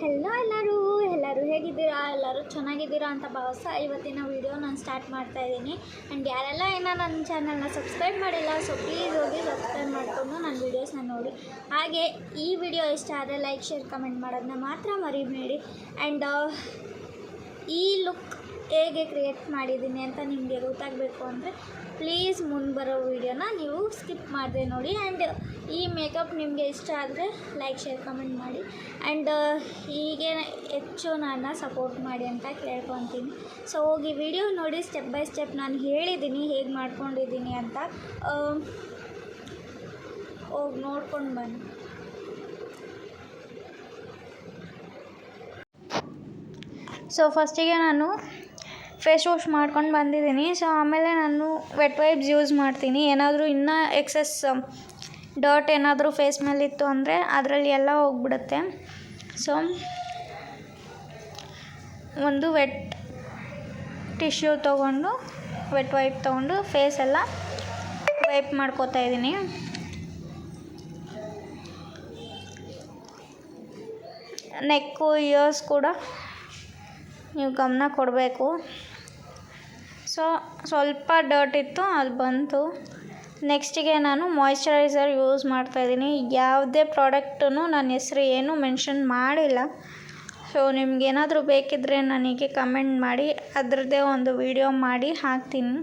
Hello ಎಲ್ಲರೂ ಹೇಗಿದ್ದೀರಾ? ಎಲ್ಲರೂ ಚೆನ್ನಾಗಿದ್ದೀರಾ ಅಂತ ಭಾವಿಸ್ತಾ ಇವತ್ತಿನ ವೀಡಿಯೋ ನಾನು ಸ್ಟಾರ್ಟ್ ಮಾಡ್ತಾ ಇದ್ದೀನಿ. ಆ್ಯಂಡ್ ಯಾರೆಲ್ಲ ಏನೋ ನನ್ನ ಚಾನಲ್ನ ಸಬ್ಸ್ಕ್ರೈಬ್ ಮಾಡಿಲ್ಲ, ಸೊ ಪ್ಲೀಸ್ ಹೋಗಿ ಸಬ್ಸ್ಕ್ರೈಬ್ ಮಾಡಿಕೊಂಡು ನನ್ನ ವೀಡಿಯೋಸ್ನ ನೋಡಿ. ಹಾಗೆ ಈ ವಿಡಿಯೋ ಇಷ್ಟ ಆದರೆ ಲೈಕ್, ಶೇರ್, ಕಮೆಂಟ್ ಮಾಡೋದನ್ನ ಮಾತ್ರ ಮರಿಬೇಡಿ. ಆ್ಯಂಡ್ ಈ ಲುಕ್ ಹೇಗೆ ಕ್ರಿಯೇಟ್ ಮಾಡಿದ್ದೀನಿ ಅಂತ ನಿಮಗೆ ಗೊತ್ತಾಗಬೇಕು ಅಂದರೆ ಪ್ಲೀಸ್ ಮುಂದೆ ಬರೋ ವೀಡಿಯೋನ ನೀವು ಸ್ಕಿಪ್ ಮಾಡದೆ ನೋಡಿ. ಆ್ಯಂಡ್ ಈ ಮೇಕಪ್ ನಿಮಗೆ ಇಷ್ಟ ಆದರೆ ಲೈಕ್, ಶೇರ್, ಕಮೆಂಟ್ ಮಾಡಿ. ಆ್ಯಂಡ್ ಹೀಗೆ ಹೆಚ್ಚು ನನ್ನ ಸಪೋರ್ಟ್ ಮಾಡಿ ಅಂತ ಕೇಳ್ಕೊತೀನಿ. ಸೊ ಹೋಗಿ ವಿಡಿಯೋ ನೋಡಿ, ಸ್ಟೆಪ್ ಬೈ ಸ್ಟೆಪ್ ನಾನು ಹೇಳಿದ್ದೀನಿ ಹೇಗೆ ಮಾಡ್ಕೊಂಡಿದ್ದೀನಿ ಅಂತ. ಹೋಗಿ ನೋಡ್ಕೊಂಡು ಬನ್ನಿ. ಸೊ ಫಸ್ಟಿಗೆ ನಾನು ಫೇಸ್ ವಾಶ್ ಮಾಡ್ಕೊಂಡು ಬಂದಿದ್ದೀನಿ. ಸೊ ಆಮೇಲೆ ನಾನು ವೆಟ್ ವೈಪ್ಸ್ ಯೂಸ್ ಮಾಡ್ತೀನಿ. ಏನಾದರೂ ಇನ್ನೂ ಎಕ್ಸೆಸ್ ಡರ್ಟ್ ಏನಾದರೂ ಫೇಸ್ ಮೇಲಿತ್ತು ಅಂದರೆ ಅದರಲ್ಲಿ ಎಲ್ಲ ಹೋಗ್ಬಿಡುತ್ತೆ. ಸೊ ಒಂದು ವೆಟ್ ಟಿಶ್ಯೂ ತೊಗೊಂಡು ವೆಟ್ ವೈಪ್ ತೊಗೊಂಡು ಫೇಸ್ ಎಲ್ಲ ವೈಪ್ ಮಾಡ್ಕೋತಾ ಇದ್ದೀನಿ. ನೆಕ್ಕು, ಇಯರ್ಸ್ ಕೂಡ ನೀವು ಗಮನ ಕೊಡಬೇಕು. ಸೊ ಸ್ವಲ್ಪ ಡರ್ಟ್ ಇತ್ತು, ಅದು ಬಂತು. ನೆಕ್ಸ್ಟಿಗೆ ನಾನು ಮಾಯ್ಶ್ಚರೈಸರ್ ಯೂಸ್ ಮಾಡ್ತಾಯಿದ್ದೀನಿ. ಯಾವುದೇ ಪ್ರಾಡಕ್ಟನ್ನು ನನ್ನ ಹೆಸರು ಏನೂ ಮೆನ್ಷನ್ ಮಾಡಿಲ್ಲ. ಸೊ ನಿಮ್ಗೇನಾದರೂ ಬೇಕಿದ್ದರೆ ನನಗೆ ಕಮೆಂಟ್ ಮಾಡಿ, ಅದರದ್ದೇ ಒಂದು ವಿಡಿಯೋ ಮಾಡಿ ಹಾಕ್ತೀನಿ.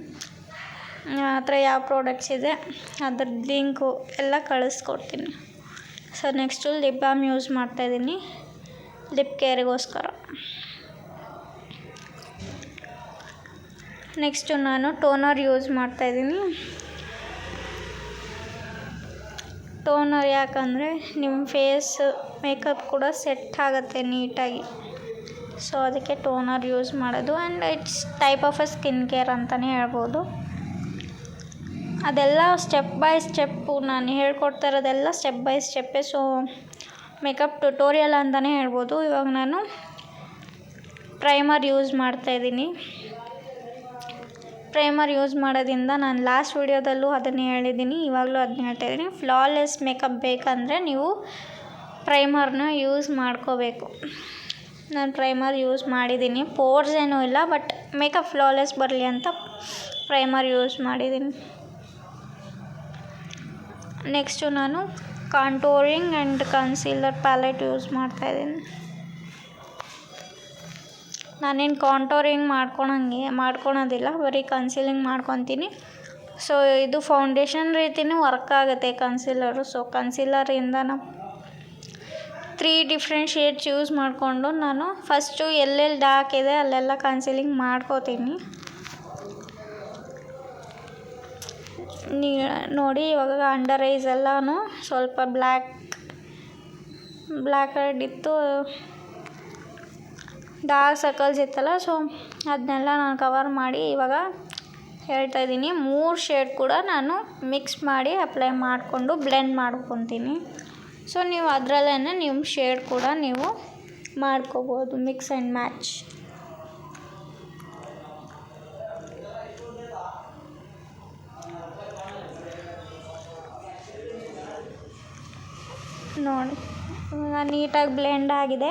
ಆ ಥರ ಯಾವ ಪ್ರಾಡಕ್ಟ್ಸ್ ಇದೆ ಅದ್ರದ್ದು ಲಿಂಕು ಎಲ್ಲ ಕಳಿಸ್ಕೊಡ್ತೀನಿ. So next lip balm use ಮಾಡ್ತಾಯಿದ್ದೀನಿ ಲಿಪ್ ಕೇರಿಗೋಸ್ಕರ. ನೆಕ್ಸ್ಟು ನಾನು ಟೋನರ್ ಯೂಸ್ ಮಾಡ್ತಾಯಿದ್ದೀನಿ. ಟೋನರ್ ಯಾಕಂದರೆ ನಿಮ್ಮ ಫೇಸ್ ಮೇಕಪ್ ಕೂಡ ಸೆಟ್ ಆಗುತ್ತೆ ನೀಟಾಗಿ. ಸೊ ಅದಕ್ಕೆ ಟೋನರ್ ಯೂಸ್ ಮಾಡೋದು. And it's type of a skin care ಅಂತಲೇ ಹೇಳ್ಬೋದು. ಅದೆಲ್ಲ ಸ್ಟೆಪ್ ಬೈ ಸ್ಟೆಪ್ಪು ನಾನು ಹೇಳ್ಕೊಡ್ತಾ ಇರೋದೆಲ್ಲ ಸ್ಟೆಪ್ ಬೈ ಸ್ಟೆಪ್ಪೇ. ಸೊ ಮೇಕಪ್ ಟ್ಯುಟೋರಿಯಲ್ ಅಂತಲೇ ಹೇಳ್ಬೋದು. ಇವಾಗ ನಾನು ಪ್ರೈಮರ್ ಯೂಸ್ ಮಾಡ್ತಾಯಿದ್ದೀನಿ. ಪ್ರೈಮರ್ ಯೂಸ್ ಮಾಡೋದ್ರಿಂದ ನಾನು ಲಾಸ್ಟ್ ವೀಡಿಯೋದಲ್ಲೂ ಅದನ್ನೇ ಹೇಳಿದ್ದೀನಿ, ಇವಾಗಲೂ ಅದನ್ನ ಹೇಳ್ತಾಯಿದ್ದೀನಿ. ಫ್ಲಾಲೆಸ್ ಮೇಕಪ್ ಬೇಕಂದರೆ ನೀವು ಪ್ರೈಮರ್ನ ಯೂಸ್ ಮಾಡ್ಕೋಬೇಕು. ನಾನು ಪ್ರೈಮರ್ ಯೂಸ್ ಮಾಡಿದ್ದೀನಿ. ಪೋರ್ಸ್ ಏನೂ ಇಲ್ಲ, ಬಟ್ ಮೇಕಪ್ ಫ್ಲಾಲೆಸ್ ಬರಲಿ ಅಂತ ಪ್ರೈಮರ್ ಯೂಸ್ ಮಾಡಿದ್ದೀನಿ. ನೆಕ್ಸ್ಟು ನಾನು contouring and concealer palette use ಮಾಡ್ತಾಯಿದ್ದೀನಿ. ನಾನೇನು ಕಾಂಟೋರಿಂಗ್ ಮಾಡ್ಕೊಳೋದಿಲ್ಲ, ಬರೀ ಕನ್ಸೀಲಿಂಗ್ ಮಾಡ್ಕೊತೀನಿ. ಸೊ ಇದು ಫೌಂಡೇಶನ್ ರೀತಿಯೂ ವರ್ಕ್ ಆಗುತ್ತೆ ಕನ್ಸೀಲರು. ಸೊ ಕನ್ಸೀಲರಿಂದ ನಾವು 3 ಡಿಫ್ರೆಂಟ್ ಶೇಡ್ಸ್ ಯೂಸ್ ಮಾಡಿಕೊಂಡು ನಾನು ಫಸ್ಟು ಎಲ್ಲೆಲ್ಲಿ ಡಾರ್ಕ್ ಇದೆ ಅಲ್ಲೆಲ್ಲ ಕನ್ಸೀಲಿಂಗ್ ಮಾಡ್ಕೋತೀನಿ. ನೋಡಿ ಇವಾಗ ಅಂಡರ್ ಐಸ್ ಎಲ್ಲನೂ ಸ್ವಲ್ಪ ಬ್ಲ್ಯಾಕ್ ರೆಡ್ ಇತ್ತು, ಡಾರ್ಕ್ ಸರ್ಕಲ್ಸ್ ಇತ್ತಲ್ಲ. ಸೊ ಅದನ್ನೆಲ್ಲ ನಾನು ಕವರ್ ಮಾಡಿ ಇವಾಗ ಹೇಳ್ತಾಯಿದ್ದೀನಿ. 3 ಶೇಡ್ ಕೂಡ ನಾನು ಮಿಕ್ಸ್ ಮಾಡಿ ಅಪ್ಲೈ ಮಾಡಿಕೊಂಡು ಬ್ಲೆಂಡ್ ಮಾಡ್ಕೊತೀನಿ. ಸೊ ನೀವು ಅದರಲ್ಲೇ ನಿಮ್ಮ ಶೇಡ್ ಕೂಡ ನೀವು ಮಾಡ್ಕೋಬೋದು, ಮಿಕ್ಸ್ ಆ್ಯಂಡ್ ಮ್ಯಾಚ್. ನೋಡಿ ಇವಾಗ ನೀಟಾಗಿ ಬ್ಲೆಂಡ್ ಆಗಿದೆ.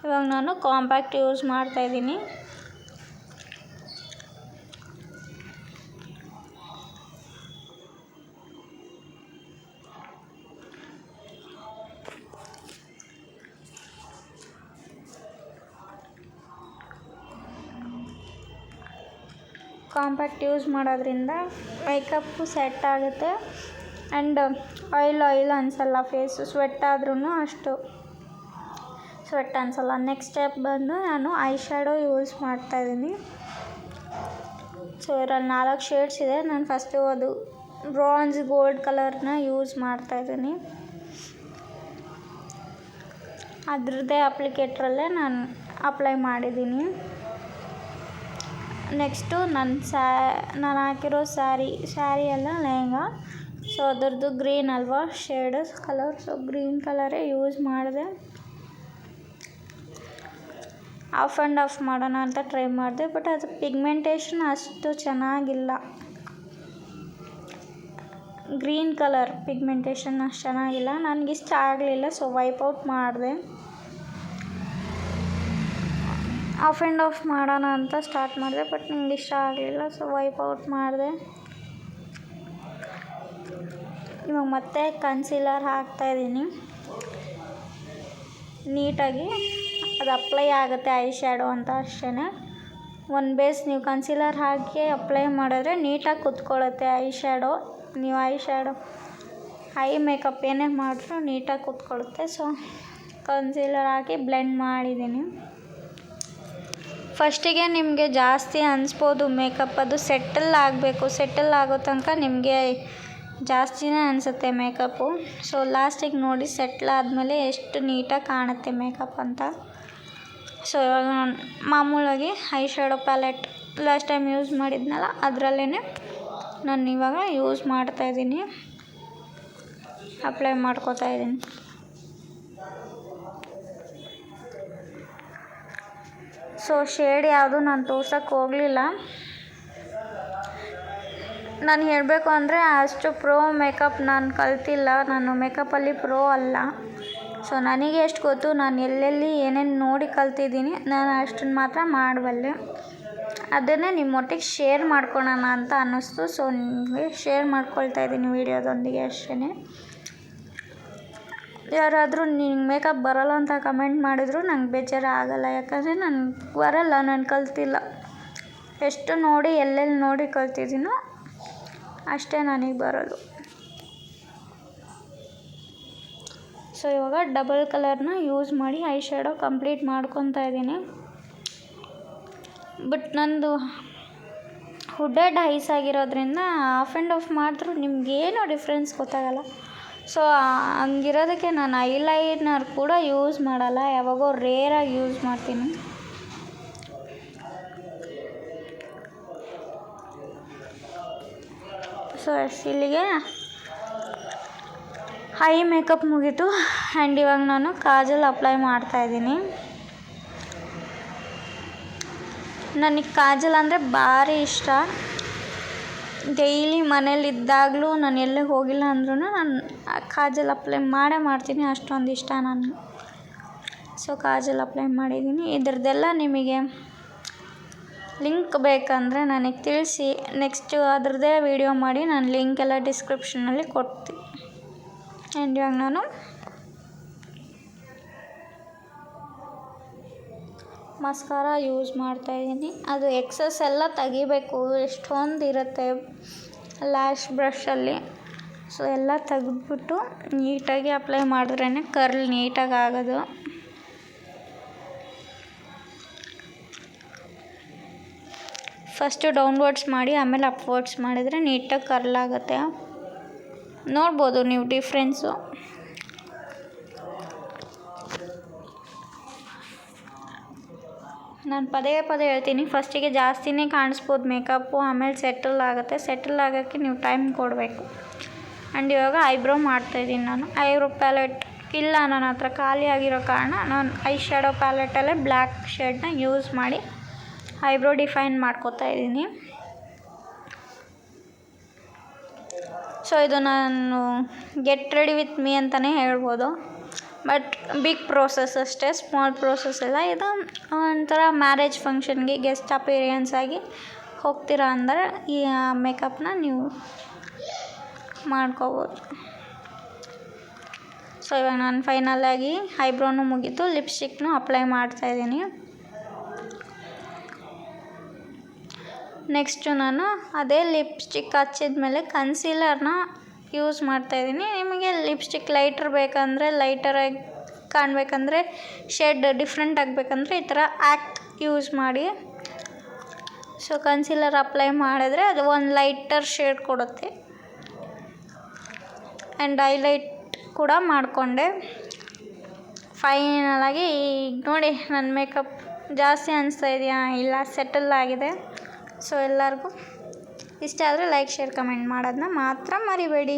ಇವಾಗ ನಾನು ಕಾಂಪ್ಯಾಕ್ಟ್ ಯೂಸ್ ಮಾಡ್ತಾಯಿದ್ದೀನಿ. ಕಾಂಪ್ಯಾಕ್ಟ್ ಯೂಸ್ ಮಾಡೋದ್ರಿಂದ ಮೇಕಪ್ಪು ಸೆಟ್ ಆಗುತ್ತೆ. ಆ್ಯಂಡ್ ಆಯಿಲ್ ಅನಿಸಲ್ಲ. ಫೇಸು ಸ್ವೆಟ್ ಆದ್ರೂ ಅಷ್ಟು ಸ್ವೆಟ್ ಅನಿಸಲ್ಲ. ನೆಕ್ಸ್ಟ್ ಸ್ಟೆಪ್ ಬಂದು ನಾನು ಐ ಶ್ಯಾಡೋ ಯೂಸ್ ಮಾಡ್ತಾಯಿದ್ದೀನಿ. ಸೊ ಇದರಲ್ಲಿ 4 ಶೇಡ್ಸ್ ಇದೆ. ನಾನು ಫಸ್ಟು ಅದು ಬ್ರಾಂಜ್ ಗೋಲ್ಡ್ ಕಲರ್ನ ಯೂಸ್ ಮಾಡ್ತಾಯಿದ್ದೀನಿ. ಅದರದ್ದೇ ಅಪ್ಲಿಕೇಟ್ರಲ್ಲೇ ನಾನು ಅಪ್ಲೈ ಮಾಡಿದ್ದೀನಿ. ನೆಕ್ಸ್ಟು ನಾನು ಹಾಕಿರೋ ಸ್ಯಾರಿ ಎಲ್ಲ ಲೆಹಂಗಾ. ಸೊ ಅದರದ್ದು ಗ್ರೀನ್ ಅಲ್ವಾ ಶೇಡ್ ಕಲರ್. ಸೊ ಗ್ರೀನ್ ಕಲರೇ ಯೂಸ್ ಮಾಡಿದೆ. ಆಫ್ ಆ್ಯಂಡ್ ಆಫ್ ಮಾಡೋಣ ಅಂತ ಟ್ರೈ ಮಾಡಿದೆ, ಬಟ್ ಅದು ಪಿಗ್ಮೆಂಟೇಷನ್ ಅಷ್ಟು ಚೆನ್ನಾಗಿಲ್ಲ. ಗ್ರೀನ್ ಕಲರ್ ಪಿಗ್ಮೆಂಟೇಷನ್ ಅಷ್ಟು ಚೆನ್ನಾಗಿಲ್ಲ, ನನಗಿಷ್ಟ ಆಗಲಿಲ್ಲ. ಸೊ ವೈಪೌಟ್ ಮಾಡಿದೆ. ಆಫ್ ಆ್ಯಂಡ್ ಆಫ್ ಮಾಡೋಣ ಅಂತ ಸ್ಟಾರ್ಟ್ ಮಾಡಿದೆ, ಬಟ್ ನಂಗೆ ಇಷ್ಟ ಆಗಲಿಲ್ಲ. ಸೊ ವೈಪೌಟ್ ಮಾಡಿದೆ. ಇವಾಗ ಮತ್ತೆ ಕನ್ಸೀಲರ್ ಹಾಕ್ತಾಯಿದ್ದೀನಿ ನೀಟಾಗಿ. ಅದು ಅಪ್ಲೈ ಆಗುತ್ತೆ ಐ ಶ್ಯಾಡೋ ಅಂತ ಅಷ್ಟೇ. ಒಂದು ಬೇಸ್ ನೀವು ಕನ್ಸೀಲರ್ ಹಾಕಿ ಅಪ್ಲೈ ಮಾಡಿದ್ರೆ ನೀಟಾಗಿ ಕುತ್ಕೊಳ್ಳುತ್ತೆ ಐ ಶ್ಯಾಡೋ. ನೀವು ಐ ಮೇಕಪ್ ಏನೇ ಮಾಡಿದ್ರೂ ನೀಟಾಗಿ ಕುತ್ಕೊಳ್ಳುತ್ತೆ. ಸೊ ಕನ್ಸೀಲರ್ ಹಾಕಿ ಬ್ಲೆಂಡ್ ಮಾಡಿದ್ದೀನಿ. ಫಸ್ಟಿಗೆ ನಿಮಗೆ ಜಾಸ್ತಿ ಅನಿಸ್ಬೋದು ಮೇಕಪ್ ಅದು ಸೆಟಲ್ ಆಗಬೇಕು. ಸೆಟಲ್ ಆಗೋ ತನಕ ನಿಮಗೆ ಜಾಸ್ತಿನೇ ಅನಿಸುತ್ತೆ ಮೇಕಪ್ಪು. ಸೊ ಲಾಸ್ಟಿಗೆ ನೋಡಿ ಸೆಟ್ಲ್ ಆದಮೇಲೆ ಎಷ್ಟು ನೀಟಾಗಿ ಕಾಣುತ್ತೆ ಮೇಕಪ್ ಅಂತ. ಸೊ ಇವಾಗ ನಾನು ಮಾಮೂಲಾಗಿ eye shadow palette last time use ಮಾಡಿದ್ನಲ್ಲ ಅದರಲ್ಲೇ ನಾನು ಇವಾಗ ಯೂಸ್ ಮಾಡ್ತಾಯಿದ್ದೀನಿ, ಅಪ್ಲೈ ಮಾಡ್ಕೋತಾ ಇದ್ದೀನಿ. ಸೊ ಶೇಡ್ ಯಾವುದು ನಾನು ತೋರ್ಸೋಕ್ಕೆ ಹೋಗಲಿಲ್ಲ. ನಾನು ಹೇಳಬೇಕು ಅಂದರೆ ಅಷ್ಟು ಪ್ರೋ ಮೇಕಪ್ ನಾನು ಕಲ್ತಿಲ್ಲ. ನಾನು ಮೇಕಪ್ಪಲ್ಲಿ ಪ್ರೋ ಅಲ್ಲ. ಸೊ ನನಗೆ ಎಷ್ಟು ಗೊತ್ತು, ನಾನು ಎಲ್ಲೆಲ್ಲಿ ಏನೇನು ನೋಡಿ ಕಲ್ತಿದ್ದೀನಿ, ನಾನು ಅಷ್ಟನ್ನು ಮಾತ್ರ ಮಾಡಬಲ್ಲೆ. ಅದನ್ನೇ ನಿಮ್ಮೊಟ್ಟಿಗೆ ಶೇರ್ ಮಾಡ್ಕೊಳ್ಳೋಣ ಅಂತ ಅನ್ನಿಸ್ತು. ಸೊ ನಿಮಗೆ ಶೇರ್ ಮಾಡ್ಕೊಳ್ತಾ ಇದ್ದೀನಿ ವಿಡಿಯೋದೊಂದಿಗೆ ಅಷ್ಟೇ. ಯಾರಾದರೂ ನಿಂಗೆ ಮೇಕಪ್ ಬರೋಲ್ಲ ಅಂತ ಕಮೆಂಟ್ ಮಾಡಿದ್ರು ನಂಗೆ ಬೇಜಾರು ಆಗೋಲ್ಲ. ಯಾಕಂದರೆ ನನಗೆ ಬರೋಲ್ಲ, ನಾನು ಕಲ್ತಿಲ್ಲ. ಎಷ್ಟು ನೋಡಿ ಎಲ್ಲೆಲ್ಲಿ ನೋಡಿ ಕಲ್ತಿದ್ದೀನೋ ಅಷ್ಟೇ ನನಗೆ ಬರೋದು. ಸೊ ಇವಾಗ ಡಬಲ್ ಕಲರ್ನ ಯೂಸ್ ಮಾಡಿ ಐ ಶ್ಯಾಡೋ ಕಂಪ್ಲೀಟ್ ಮಾಡ್ಕೊತಾ ಇದ್ದೀನಿ. ಬಟ್ ನಂದು ಹುಡೆಡ್ ಐಸ್ ಆಗಿರೋದ್ರಿಂದ ಆಫ್ ಆ್ಯಂಡ್ ಆಫ್ ಮಾಡಿದ್ರೂ ನಿಮಗೇನು ಡಿಫ್ರೆನ್ಸ್ ಗೊತ್ತಾಗಲ್ಲ. ಸೊ ಹಂಗಿರೋದಕ್ಕೆ ನಾನು ಐಲೈನರ್ ಕೂಡ ಯೂಸ್ ಮಾಡಲ್ಲ, ಯಾವಾಗೋ ರೇರಾಗಿ ಯೂಸ್ ಮಾಡ್ತೀನಿ. ಸೊ ಇಲ್ಲಿಗೆ ಐ ಮೇಕಪ್ ಮುಗೀತು. ಆ್ಯಂಡ್ ಇವಾಗ ನಾನು ಕಾಜಲ್ ಅಪ್ಲೈ ಮಾಡ್ತಾಯಿದ್ದೀನಿ. ನನಗೆ ಕಾಜಲ್ ಅಂದರೆ ಭಾರಿ ಇಷ್ಟ. ಡೈಲಿ ಮನೇಲಿದ್ದಾಗಲೂ ನಾನು ಎಲ್ಲೇ ಹೋಗಿಲ್ಲ ಅಂದ್ರೂ ನಾನು ಕಾಜಲ್ ಅಪ್ಲೈ ಮಾಡೇ ಮಾಡ್ತೀನಿ, ಅಷ್ಟೊಂದು ಇಷ್ಟ ನನಗೆ. ಸೊ ಕಾಜಲ್ ಅಪ್ಲೈ ಮಾಡಿದ್ದೀನಿ. ಇದ್ರದ್ದೆಲ್ಲ ನಿಮಗೆ ಲಿಂಕ್ ಬೇಕಂದರೆ ನನಗೆ ತಿಳಿಸಿ, ನೆಕ್ಸ್ಟು ಅದ್ರದ್ದೇ ವೀಡಿಯೋ ಮಾಡಿ ನಾನು ಲಿಂಕ್ ಎಲ್ಲ ಡಿಸ್ಕ್ರಿಪ್ಷನಲ್ಲಿ ಕೊಡ್ತೀನಿ. ಆ್ಯಂಡ್ ಇವಾಗ ನಾನು ಮಸ್ಕಾರ ಯೂಸ್ ಮಾಡ್ತಾಯಿದ್ದೀನಿ. ಅದು ಎಕ್ಸಸ್ ಎಲ್ಲ ತೆಗಿಬೇಕು, ಎಷ್ಟೊಂದು ಇರುತ್ತೆ ಲ್ಯಾಶ್ ಬ್ರಷಲ್ಲಿ. ಸೊ ಎಲ್ಲ ತೆಗೆದ್ಬಿಟ್ಟು ನೀಟಾಗಿ ಅಪ್ಲೈ ಮಾಡಿದ್ರೇ ಕರ್ಲ್ ನೀಟಾಗಿ ಆಗೋದು. ಫಸ್ಟು ಡೌನ್ವರ್ಡ್ಸ್ ಮಾಡಿ ಆಮೇಲೆ ಅಪ್ವರ್ಡ್ಸ್ ಮಾಡಿದರೆ ನೀಟಾಗಿ ಕರ್ಲ್ ಆಗುತ್ತೆ. ನೋಡ್ಬೋದು ನೀವು ಡಿಫ್ರೆನ್ಸು. ನಾನು ಪದೇ ಪದೇ ಹೇಳ್ತೀನಿ, ಫಸ್ಟಿಗೆ ಜಾಸ್ತಿನೇ ಕಾಣಿಸ್ಬೋದು ಮೇಕಪ್ಪು, ಆಮೇಲೆ ಸೆಟಲ್ ಆಗುತ್ತೆ. ಸೆಟಲ್ ಆಗೋಕ್ಕೆ ನೀವು ಟೈಮ್ ಕೊಡಬೇಕು. ಆ್ಯಂಡ್ ಇವಾಗ ಐಬ್ರೋ ಮಾಡ್ತಾಯಿದ್ದೀನಿ ನಾನು. ಐಬ್ರೋ ಪ್ಯಾಲೆಟ್ ಇಲ್ಲ ನನ್ನ ಹತ್ರ, ಖಾಲಿ ಆಗಿರೋ ಕಾರಣ ನಾನು ಐ ಶ್ಯಾಡೋ ಪ್ಯಾಲೆಟಲ್ಲೇ ಬ್ಲ್ಯಾಕ್ ಶೇಡ್ನ ಯೂಸ್ ಮಾಡಿ ಐಬ್ರೋ ಡಿಫೈನ್ ಮಾಡ್ಕೋತಾ ಇದ್ದೀನಿ. ಸೊ ಇದು ನಾನು ಗೆಟ್ ರೆಡಿ ವಿತ್ ಮೀ ಅಂತಲೇ ಹೇಳ್ಬೋದು. ಬಟ್ ಬಿಗ್ ಪ್ರೋಸೆಸ್ ಅಷ್ಟೇ, ಸ್ಮಾಲ್ ಪ್ರೋಸೆಸ್ ಇಲ್ಲ. ಇದು ಒಂಥರ ಮ್ಯಾರೇಜ್ ಫಂಕ್ಷನ್ಗೆ ಗೆಸ್ಟ್ ಅಪಿರಿಯನ್ಸ್ ಆಗಿ ಹೋಗ್ತೀರಾ ಅಂದರೆ ಈ ಮೇಕಪ್ನ ನೀವು ಮಾಡ್ಕೋಬೋದು. ಸೊ ಇವಾಗ ನಾನು ಫೈನಲಾಗಿ ಐಬ್ರೋನು ಮುಗೀತು, ಲಿಪ್ಸ್ಟಿಕ್ನು ಅಪ್ಲೈ ಮಾಡ್ತಾಯಿದ್ದೀನಿ. ನೆಕ್ಸ್ಟು ನಾನು ಅದೇ ಲಿಪ್ಸ್ಟಿಕ್ ಹಚ್ಚಿದ ಮೇಲೆ ಕನ್ಸೀಲರ್ನ ಯೂಸ್ ಮಾಡ್ತಾಯಿದ್ದೀನಿ. ನಿಮಗೆ ಲಿಪ್ಸ್ಟಿಕ್ ಲೈಟರ್ ಬೇಕಂದರೆ, ಲೈಟರಾಗಿ ಕಾಣಬೇಕಂದ್ರೆ, ಶೇಡ್ ಡಿಫ್ರೆಂಟ್ ಆಗಬೇಕಂದ್ರೆ ಈ ಥರ ಆ್ಯಕ್ಟ್ ಯೂಸ್ ಮಾಡಿ. ಸೊ ಕನ್ಸೀಲರ್ ಅಪ್ಲೈ ಮಾಡಿದ್ರೆ ಅದು ಒಂದು ಲೈಟರ್ ಶೇಡ್ ಕೊಡುತ್ತೆ. ಆ್ಯಂಡ್ ಹೈಲೈಟ್ ಕೂಡ ಮಾಡಿಕೊಂಡೆ. ಫೈನಲಾಗಿ ಈಗ ನೋಡಿ ನನ್ನ ಮೇಕಪ್ ಜಾಸ್ತಿ ಅನಿಸ್ತಾ ಇದೆಯಾ, ಇಲ್ಲ ಸೆಟಲ್ ಆಗಿದೆ. ಸೊ ಎಲ್ಲರಿಗೂ ಇಷ್ಟ ಆದರೆ ಲೈಕ್ ಶೇರ್ ಕಮೆಂಟ್ ಮಾಡೋದನ್ನ ಮಾತ್ರ ಮರಿಬೇಡಿ.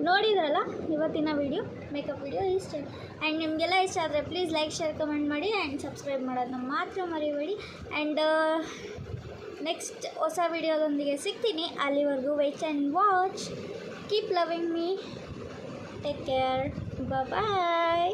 ನೋಡಿದ್ರಲ್ಲ ಇವತ್ತಿನ ವಿಡಿಯೋ, ಮೇಕಪ್ ವಿಡಿಯೋ ಇಷ್ಟ. ಆ್ಯಂಡ್ ನಿಮಗೆಲ್ಲ ಇಷ್ಟ ಆದರೆ ಪ್ಲೀಸ್ ಲೈಕ್ ಶೇರ್ ಕಮೆಂಟ್ ಮಾಡಿ ಆ್ಯಂಡ್ ಸಬ್ಸ್ಕ್ರೈಬ್ ಮಾಡೋದನ್ನ ಮಾತ್ರ ಮರಿಬೇಡಿ. ಆ್ಯಂಡ್ ನೆಕ್ಸ್ಟ್ ಹೊಸ ವಿಡಿಯೋದೊಂದಿಗೆ ಸಿಗ್ತೀನಿ. ಅಲ್ಲಿವರೆಗೂ wait and watch. Keep loving me. Take care. Bye.